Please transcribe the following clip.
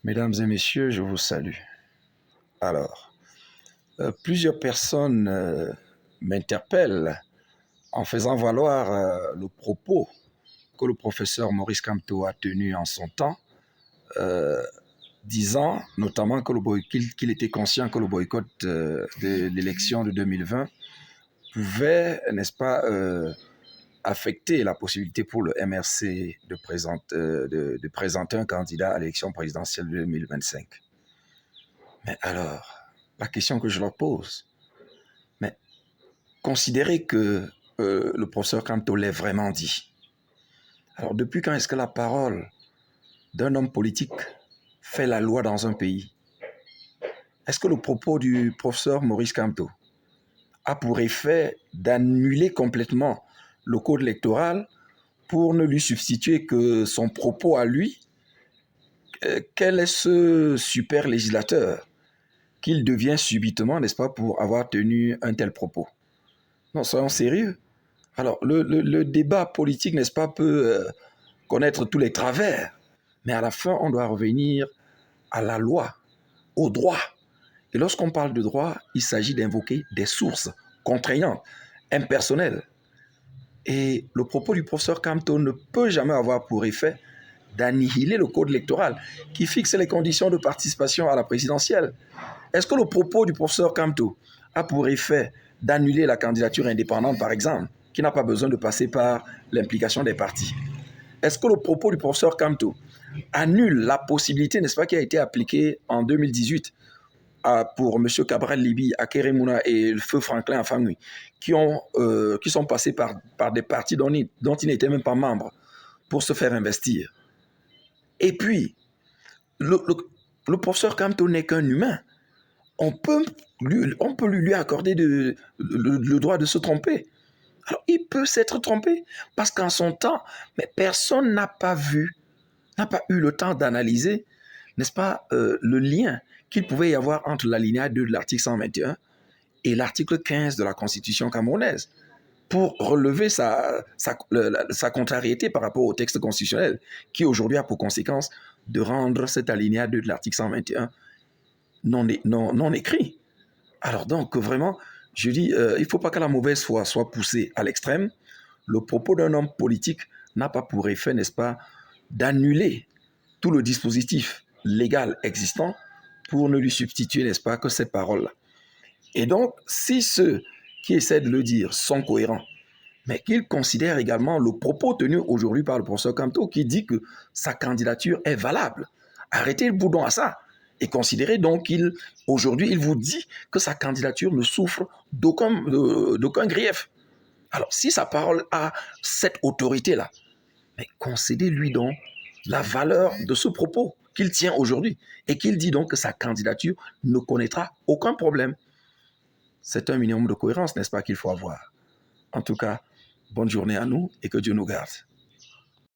Mesdames et messieurs, je vous salue. Alors, plusieurs personnes m'interpellent en faisant valoir le propos que le professeur Maurice Kamto a tenu en son temps, disant notamment qu'il était conscient que le boycott de l'élection de 2020 pouvait, n'est-ce pas, affecter la possibilité pour le MRC de présenter un candidat à l'élection présidentielle de 2025. Mais alors, la question que je leur pose, mais considérez que le professeur Kamto l'ait vraiment dit. Alors, depuis quand est-ce que la parole d'un homme politique fait la loi dans un pays? Est-ce que le propos du professeur Maurice Kamto a pour effet d'annuler complètement le code électoral pour ne lui substituer que son propos à lui? Quel est ce super législateur qu'il devient subitement, n'est-ce pas, pour avoir tenu un tel propos? Non, soyons sérieux. Alors, le débat politique, n'est-ce pas, peut connaître tous les travers, mais à la fin, on doit revenir à la loi, au droit. Et lorsqu'on parle de droit, il s'agit d'invoquer des sources contraignantes, impersonnelles. Et le propos du professeur Kamto ne peut jamais avoir pour effet d'annihiler le code électoral qui fixe les conditions de participation à la présidentielle. Est-ce que le propos du professeur Kamto a pour effet d'annuler la candidature indépendante, par exemple, qui n'a pas besoin de passer par l'implication des partis? Est-ce que le propos du professeur Kamto annule la possibilité, n'est-ce pas, qui a été appliquée en 2018 pour M. Cabral Libi, Akere Mouna et le feu Franklin Afangui, qui sont passés par des partis dont ils n'étaient même pas membres pour se faire investir? Et puis, le professeur Kamto n'est qu'un humain. On peut lui accorder le droit de se tromper. Alors, il peut s'être trompé parce qu'en son temps, mais personne n'a pas eu le temps d'analyser, n'est-ce pas, le lien qu'il pouvait y avoir entre l'alinéa 2 de l'article 121 et l'article 15 de la Constitution camerounaise pour relever sa contrariété par rapport au texte constitutionnel qui aujourd'hui a pour conséquence de rendre cet alinéa 2 de l'article 121 non écrit. Alors donc, vraiment, je dis, il ne faut pas que la mauvaise foi soit poussée à l'extrême. Le propos d'un homme politique n'a pas pour effet, n'est-ce pas, d'annuler tout le dispositif légal existant pour ne lui substituer, n'est-ce pas, que ces paroles-là. Et donc, si ceux qui essaient de le dire sont cohérents, mais qu'ils considèrent également le propos tenu aujourd'hui par le professeur Kamto qui dit que sa candidature est valable, arrêtez le boudon à ça. Et considérez donc qu'aujourd'hui, il vous dit que sa candidature ne souffre d'aucun grief. Alors, si sa parole a cette autorité-là, mais concédez-lui donc la valeur de ce propos qu'il tient aujourd'hui et qu'il dit donc que sa candidature ne connaîtra aucun problème. C'est un minimum de cohérence, n'est-ce pas, qu'il faut avoir. En tout cas, bonne journée à nous et que Dieu nous garde.